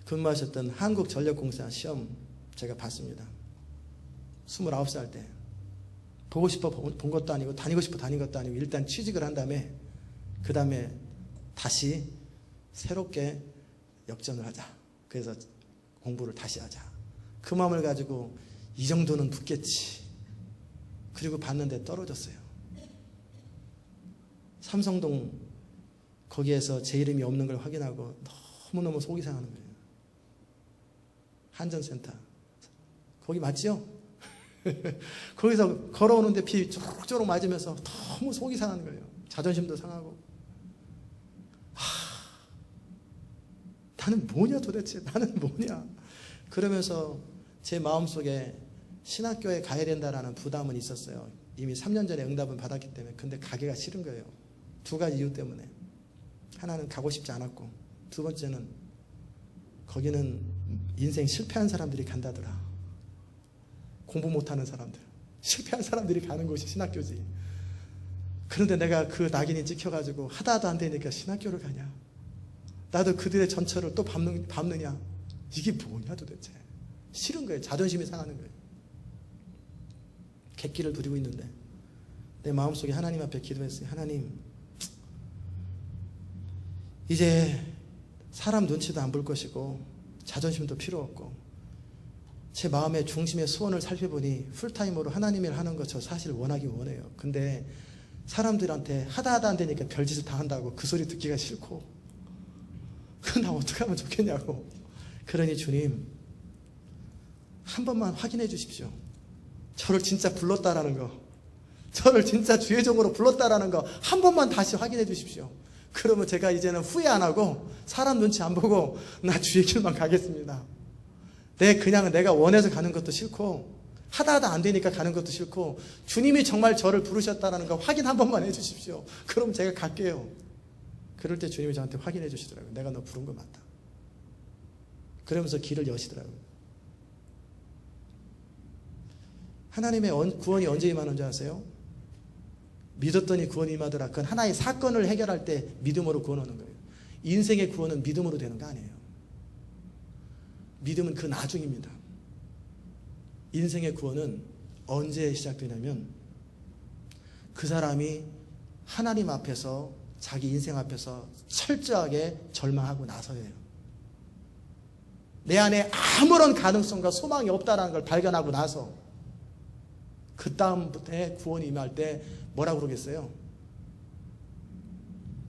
근무하셨던 한국전력공사 시험 제가 봤습니다. 29살 때. 보고 싶어 본 것도 아니고 다니고 싶어 다닌 것도 아니고 일단 취직을 한 다음에 그 다음에 다시 새롭게 역전을 하자. 그래서 공부를 다시 하자. 그 마음을 가지고 이 정도는 붙겠지. 그리고 봤는데 떨어졌어요. 삼성동 거기에서 제 이름이 없는 걸 확인하고 너무너무 속이 상하는 거예요. 한전센터. 거기 맞죠? 거기서 걸어오는데 비 쪼록쪼록 맞으면서 너무 속이 상하는 거예요. 자존심도 상하고. 나는 뭐냐 도대체, 나는 뭐냐. 그러면서 제 마음속에 신학교에 가야 된다라는 부담은 있었어요. 이미 3년 전에 응답은 받았기 때문에. 근데 가기가 싫은 거예요. 두 가지 이유 때문에. 하나는 가고 싶지 않았고, 두 번째는 거기는 인생 실패한 사람들이 간다더라. 공부 못하는 사람들, 실패한 사람들이 가는 곳이 신학교지. 그런데 내가 그 낙인이 찍혀가지고 하다도 안 되니까 신학교를 가냐, 나도 그들의 전철을 또 밟느냐, 이게 뭐냐 도대체. 싫은 거예요. 자존심이 상하는 거예요. 객기를 부리고 있는데 내 마음속에 하나님 앞에 기도했어요. 하나님, 이제 사람 눈치도 안 볼 것이고 자존심도 필요 없고 제 마음의 중심의 소원을 살펴보니 풀타임으로 하나님 일 하는 거 저 사실 원하긴 원해요. 근데 사람들한테 하다 안 되니까 별짓을 다 한다고 그 소리 듣기가 싫고, 그건 나 어떻게 하면 좋겠냐고. 그러니 주님, 한 번만 확인해 주십시오. 저를 진짜 불렀다라는 거, 저를 진짜 주의 종으로 불렀다라는 거 한 번만 다시 확인해 주십시오. 그러면 제가 이제는 후회 안 하고 사람 눈치 안 보고 나 주의 길만 가겠습니다. 그냥 내가 원해서 가는 것도 싫고 하다 안 되니까 가는 것도 싫고 주님이 정말 저를 부르셨다는 거 확인 한 번만 해주십시오. 그럼 제가 갈게요. 그럴 때 주님이 저한테 확인해 주시더라고요. 내가 너 부른 거 맞다. 그러면서 길을 여시더라고요. 하나님의 구원이 언제 임하는 줄 아세요? 믿었더니 구원이 임하더라. 그건 하나의 사건을 해결할 때 믿음으로 구원 오는 거예요. 인생의 구원은 믿음으로 되는 거 아니에요. 믿음은 그 나중입니다. 인생의 구원은 언제 시작되냐면 그 사람이 하나님 앞에서 자기 인생 앞에서 철저하게 절망하고 나서예요. 내 안에 아무런 가능성과 소망이 없다는 걸 발견하고 나서 그 다음부터 구원이 임할 때 뭐라고 그러겠어요?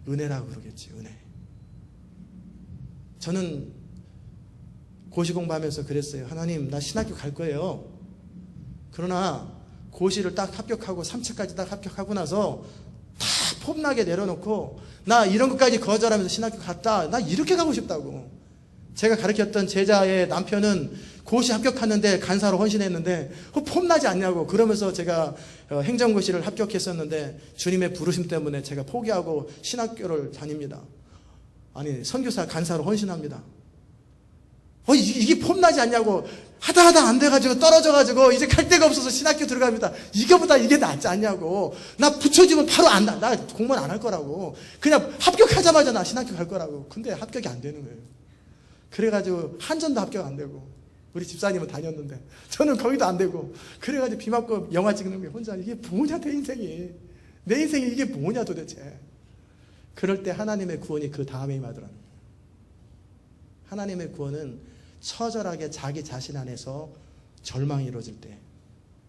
은혜라고 그러겠지. 은혜. 저는 고시 공부하면서 그랬어요. 하나님, 나 신학교 갈 거예요. 그러나 고시를 딱 합격하고 3차까지 딱 합격하고 나서 다 폼나게 내려놓고 나 이런 것까지 거절하면서 신학교 갔다. 나 이렇게 가고 싶다고. 제가 가르쳤던 제자의 남편은 고시 합격하는데 간사로 헌신했는데 폼나지 않냐고. 그러면서 제가 행정고시를 합격했었는데 주님의 부르심 때문에 제가 포기하고 신학교를 다닙니다. 아니, 선교사 간사로 헌신합니다. 이게 폼나지 않냐고. 하다 안 돼가지고 떨어져가지고 이제 갈 데가 없어서 신학교 들어갑니다. 이거보다 이게 낫지 않냐고. 나 붙여주면 바로 나 공무원 안 할 거라고. 그냥 합격하자마자 나 신학교 갈 거라고. 근데 합격이 안 되는 거예요. 그래가지고 한전도 합격 안 되고 우리 집사님은 다녔는데 저는 거기도 안 되고 그래가지고 비 맞고 영화 찍는 게 혼자 이게 뭐냐 내 인생이. 내 인생이 이게 뭐냐 도대체. 그럴 때 하나님의 구원이 그 다음에 임하더라고요. 하나님의 구원은 처절하게 자기 자신 안에서 절망이 이루어질 때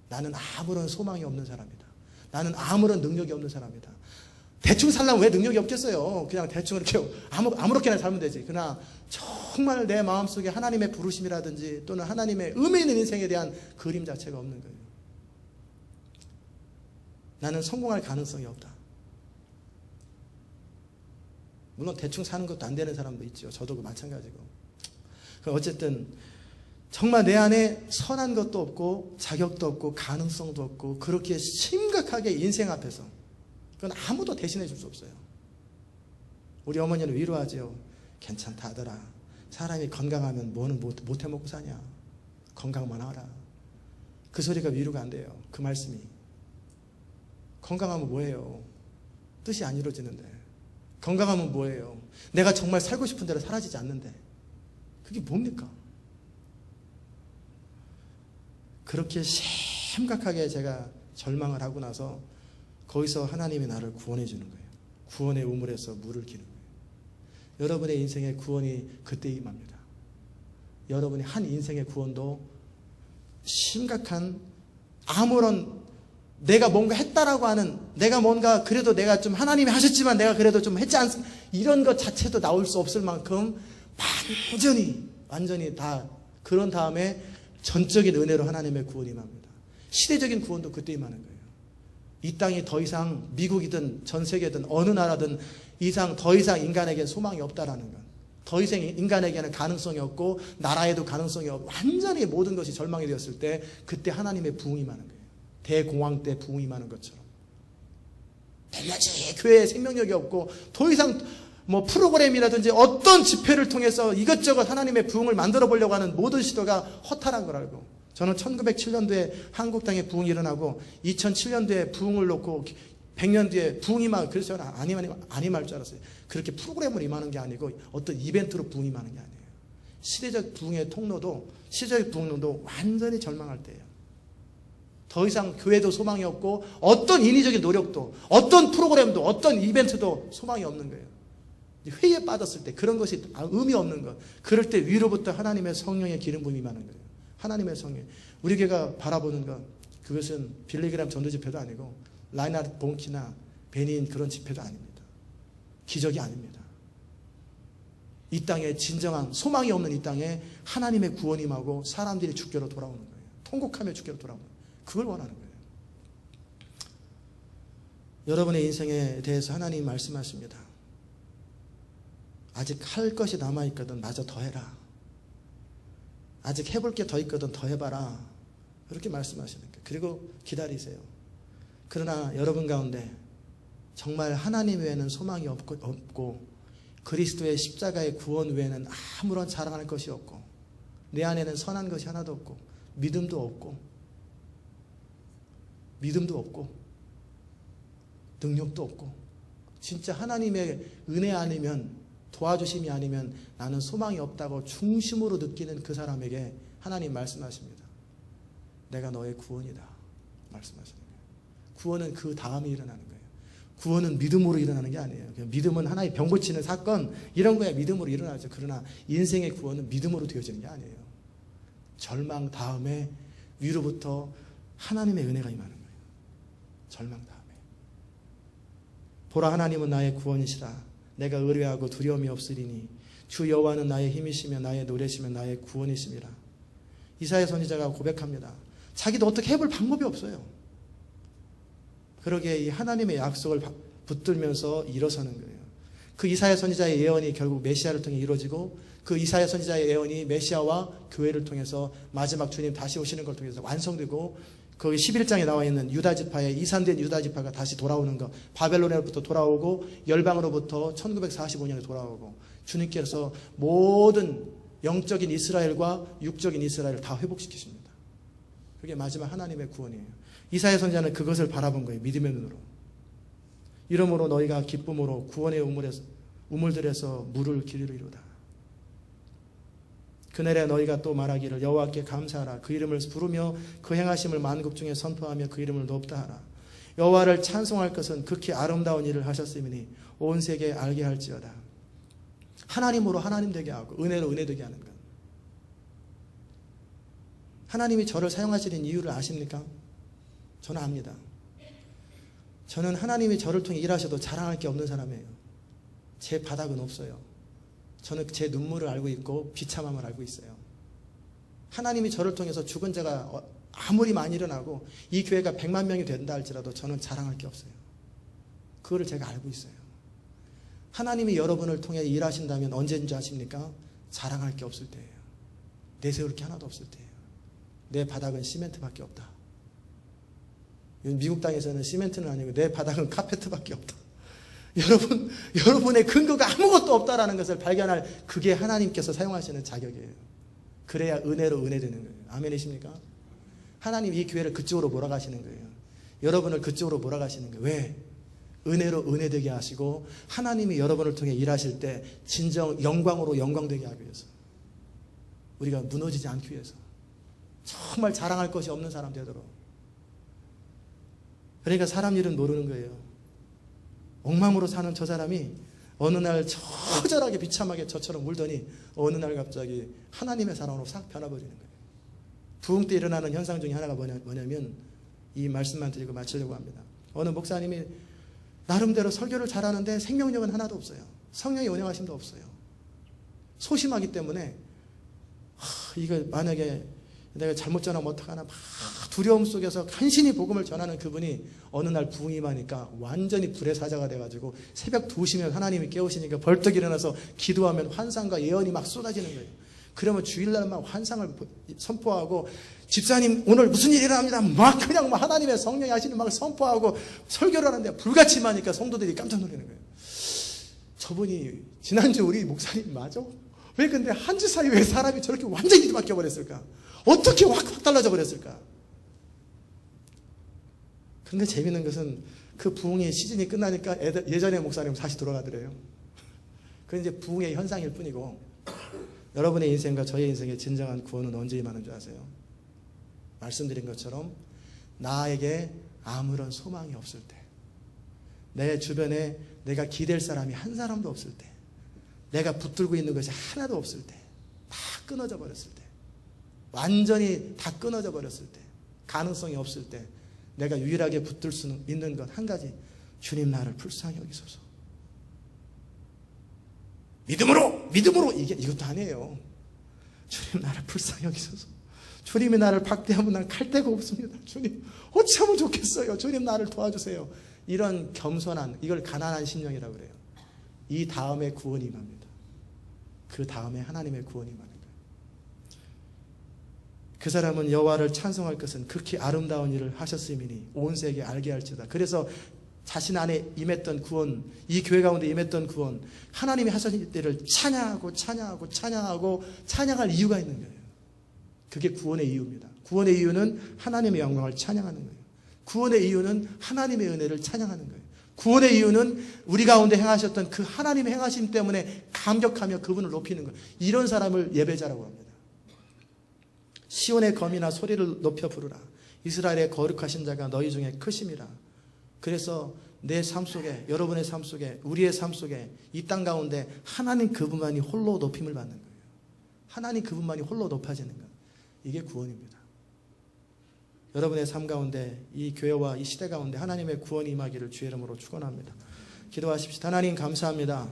나는 아무런 소망이 없는 사람이다. 나는 아무런 능력이 없는 사람이다. 대충 살려면 왜 능력이 없겠어요. 그냥 대충 이렇게 아무렇게나 살면 되지. 그러나 정말 내 마음속에 하나님의 부르심이라든지 또는 하나님의 의미 있는 인생에 대한 그림 자체가 없는 거예요. 나는 성공할 가능성이 없다. 물론 대충 사는 것도 안 되는 사람도 있죠. 저도 마찬가지고. 어쨌든 정말 내 안에 선한 것도 없고 자격도 없고 가능성도 없고 그렇게 심각하게 인생 앞에서 그건 아무도 대신해 줄 수 없어요. 우리 어머니는 위로하죠. 괜찮다 하더라. 사람이 건강하면 뭐는 못 해먹고 사냐. 건강만 하라. 그 소리가 위로가 안 돼요. 그 말씀이. 건강하면 뭐예요? 뜻이 안 이루어지는데. 건강하면 뭐예요? 내가 정말 살고 싶은 대로 사라지지 않는데. 그게 뭡니까? 그렇게 심각하게 제가 절망을 하고 나서 거기서 하나님이 나를 구원해 주는 거예요. 구원의 우물에서 물을 기는 거예요. 여러분의 인생의 구원이 그때 임합니다. 여러분의 한 인생의 구원도 심각한 아무런 내가 뭔가 했다라고 하는 내가 뭔가 그래도 내가 좀 하나님이 하셨지만 내가 그래도 좀 했지 않습니까? 이런 것 자체도 나올 수 없을 만큼 완전히 다 그런 다음에 전적인 은혜로 하나님의 구원이 임합니다. 시대적인 구원도 그때 임하는 거예요. 이 땅이 더 이상 미국이든 전 세계든 어느 나라든 더 이상 인간에게 소망이 없다라는 것. 더 이상 인간에게는 가능성이 없고 나라에도 가능성이 없고 완전히 모든 것이 절망이 되었을 때 그때 하나님의 부흥이 임하는 거예요. 대공황 때 부흥이 임하는 것처럼. 도무지 교회에 생명력이 없고 더 이상 프로그램이라든지 어떤 집회를 통해서 이것저것 하나님의 부흥을 만들어 보려고 하는 모든 시도가 허탈한 걸 알고 저는 1907년도에 한국 땅에 부흥이 일어나고 2007년도에 부흥을 놓고 100년 뒤에 부흥이 임하고 그래서 저는 안 임할 줄 알았어요. 그렇게 프로그램을 임하는 게 아니고 어떤 이벤트로 부흥이 임하는 게 아니에요. 시대적 부흥의 통로도 시대적 부흥도 완전히 절망할 때예요. 더 이상 교회도 소망이 없고 어떤 인위적인 노력도 어떤 프로그램도 어떤 이벤트도 소망이 없는 거예요. 회의에 빠졌을 때 그런 것이 의미 없는 것. 그럴 때 위로부터 하나님의 성령의 기름 부음이 임하는 거예요. 하나님의 성령. 우리 교회가 바라보는 것 그것은 빌리그람 전도 집회도 아니고 라이나르드 본키나 베닌 그런 집회도 아닙니다. 기적이 아닙니다. 이 땅에 진정한 소망이 없는 이 땅에 하나님의 구원이 임하고 사람들이 주께로 돌아오는 거예요. 통곡하며 주께로 돌아오는 거예요. 그걸 원하는 거예요. 여러분의 인생에 대해서 하나님이 말씀하십니다. 아직 할 것이 남아있거든 마저 더 해라. 아직 해볼 게 더 있거든 더 해봐라. 그렇게 말씀하시는 거예요. 그리고 기다리세요. 그러나 여러분 가운데 정말 하나님 외에는 소망이 없고 그리스도의 십자가의 구원 외에는 아무런 자랑할 것이 없고 내 안에는 선한 것이 하나도 없고 믿음도 없고 능력도 없고 진짜 하나님의 은혜 아니면 도와주심이 아니면 나는 소망이 없다고 중심으로 느끼는 그 사람에게 하나님 말씀하십니다. 내가 너의 구원이다 말씀하시는 거예요. 구원은 그 다음에 일어나는 거예요. 구원은 믿음으로 일어나는 게 아니에요. 믿음은 하나의 병 고치는 사건 이런 거야 믿음으로 일어나죠. 그러나 인생의 구원은 믿음으로 되어지는 게 아니에요. 절망 다음에 위로부터 하나님의 은혜가 임하는 거예요. 절망 다음에 보라 하나님은 나의 구원이시라. 내가 의뢰하고 두려움이 없으리니 주 여호와는 나의 힘이시며 나의 노래시며 나의 구원이심이라. 이사야 선지자가 고백합니다. 자기도 어떻게 해볼 방법이 없어요. 그러기에 이 하나님의 약속을 붙들면서 일어서는 거예요. 그 이사야 선지자의 예언이 결국 메시아를 통해 이루어지고 그 이사야 선지자의 예언이 메시아와 교회를 통해서 마지막 주님 다시 오시는 걸 통해서 완성되고 거기 11장에 나와 있는 유다지파의 이산된 유다지파가 다시 돌아오는 것, 바벨론으로부터 돌아오고 열방으로부터 1945년에 돌아오고 주님께서 모든 영적인 이스라엘과 육적인 이스라엘을 다 회복시키십니다. 그게 마지막 하나님의 구원이에요. 이사야 선지자는 그것을 바라본 거예요. 믿음의 눈으로. 이러므로 너희가 기쁨으로 구원의 우물들에서 물을 기르리로다. 그날에 너희가 또 말하기를 여호와께 감사하라. 그 이름을 부르며 그 행하심을 만국 중에 선포하며 그 이름을 높다 하라. 여호와를 찬송할 것은 극히 아름다운 일을 하셨음이니 온 세계에 알게 할지어다. 하나님으로 하나님 되게 하고 은혜로 은혜 되게 하는 것. 하나님이 저를 사용하시는 이유를 아십니까? 저는 압니다. 저는 하나님이 저를 통해 일하셔도 자랑할 게 없는 사람이에요. 제 바닥은 없어요. 저는 제 눈물을 알고 있고 비참함을 알고 있어요. 하나님이 저를 통해서 죽은 자가 아무리 많이 일어나고 이 교회가 100만 명이 된다 할지라도 저는 자랑할 게 없어요. 그거를 제가 알고 있어요. 하나님이 여러분을 통해 일하신다면 언제인지 아십니까? 자랑할 게 없을 때예요. 내세울 게 하나도 없을 때예요. 내 바닥은 시멘트밖에 없다. 미국 땅에서는 시멘트는 아니고 내 바닥은 카페트밖에 없다. 여러분의 근거가 아무것도 없다라는 것을 발견할 그게 하나님께서 사용하시는 자격이에요. 그래야 은혜로 은혜 되는 거예요. 아멘이십니까? 하나님 이 교회를 그쪽으로 몰아가시는 거예요. 여러분을 그쪽으로 몰아가시는 거예요. 왜? 은혜로 은혜 되게 하시고 하나님이 여러분을 통해 일하실 때 진정 영광으로 영광되게 하기 위해서 우리가 무너지지 않기 위해서 정말 자랑할 것이 없는 사람 되도록. 그러니까 사람 일은 모르는 거예요. 엉망으로 사는 저 사람이 어느 날 처절하게 비참하게 저처럼 울더니 어느 날 갑자기 하나님의 사랑으로 싹 변화버리는 거예요. 부흥 때 일어나는 현상 중에 하나가 뭐냐면 이 말씀만 드리고 마치려고 합니다. 어느 목사님이 나름대로 설교를 잘하는데 생명력은 하나도 없어요. 성령의 운행하심도 없어요. 소심하기 때문에 이거 만약에 내가 잘못 전하면 어떡하나 막 두려움 속에서 간신히 복음을 전하는 그분이 어느 날 부흥이 임하니까 완전히 불의 사자가 돼가지고 새벽 2시면 하나님이 깨우시니까 벌떡 일어나서 기도하면 환상과 예언이 막 쏟아지는 거예요. 그러면 주일날만 환상을 선포하고 집사님 오늘 무슨 일이 일어납니다. 막 그냥 막 하나님의 성령이 하시는 막 선포하고 설교를 하는데 불같이 임하니까 성도들이 깜짝 놀라는 거예요. 저분이 지난주 우리 목사님 맞아? 왜 근데 한 주 사이에 왜 사람이 저렇게 완전히 바뀌어버렸을까? 어떻게 확 달라져 버렸을까? 근데 재밌는 것은 그 부흥의 시즌이 끝나니까 예전의 목사님 다시 돌아가더래요. 그건 이제 부흥의 현상일 뿐이고 여러분의 인생과 저의 인생의 진정한 구원은 언제 임하는 줄 아세요? 말씀드린 것처럼 나에게 아무런 소망이 없을 때, 내 주변에 내가 기댈 사람이 한 사람도 없을 때, 내가 붙들고 있는 것이 하나도 없을 때, 다 끊어져 버렸을 때, 완전히 다 끊어져 버렸을 때, 가능성이 없을 때 내가 유일하게 붙들 수 있는 것 한 가지, 주님 나를 불쌍히 여기소서. 믿음으로 이것도 아니에요. 주님 나를 불쌍히 여기소서. 주님이 나를 박대하면 난 갈 데가 없습니다. 주님 어찌하면 좋겠어요. 주님 나를 도와주세요. 이런 겸손한, 이걸 가난한 심령이라고 그래요. 이 다음에 구원이 임합니다. 그 다음에 하나님의 구원이 임하는 거예요. 그 사람은 여호와를 찬송할 것은 극히 아름다운 일을 하셨음이니 온 세계에 알게 할지어다. 그래서 자신 안에 임했던 구원, 이 교회 가운데 임했던 구원, 하나님이 하신 때를 찬양하고 찬양할 이유가 있는 거예요. 그게 구원의 이유입니다. 구원의 이유는 하나님의 영광을 찬양하는 거예요. 구원의 이유는 하나님의 은혜를 찬양하는 거예요. 구원의 이유는 우리 가운데 행하셨던 그 하나님의 행하심 때문에 감격하며 그분을 높이는 거예요. 이런 사람을 예배자라고 합니다. 시온의 검이나 소리를 높여 부르라. 이스라엘의 거룩하신 자가 너희 중에 크심이라. 그래서 내 삶 속에, 여러분의 삶 속에, 우리의 삶 속에, 이 땅 가운데 하나님 그분만이 홀로 높임을 받는 거예요. 하나님 그분만이 홀로 높아지는 것. 이게 구원입니다. 여러분의 삶 가운데, 이 교회와 이 시대 가운데 하나님의 구원이 임하기를 주의 이름으로 축원합니다. 기도하십시다. 하나님 감사합니다.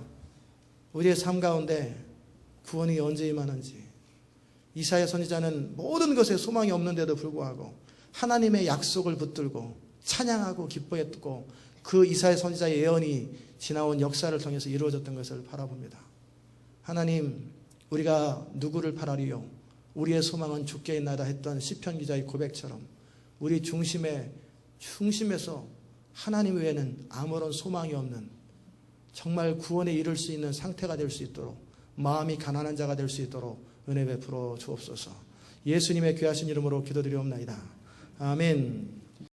우리의 삶 가운데 구원이 언제 임하는지. 이사야 선지자는 모든 것에 소망이 없는데도 불구하고 하나님의 약속을 붙들고 찬양하고 기뻐했고, 그 이사야 선지자의 예언이 지나온 역사를 통해서 이루어졌던 것을 바라봅니다. 하나님, 우리가 누구를 바라리요? 우리의 소망은 주께 있나이다 했던 시편 기자의 고백처럼 우리 중심에서 하나님 외에는 아무런 소망이 없는, 정말 구원에 이를 수 있는 상태가 될 수 있도록, 마음이 가난한 자가 될 수 있도록 은혜 베풀어 주옵소서. 예수님의 귀하신 이름으로 기도드리옵나이다. 아멘.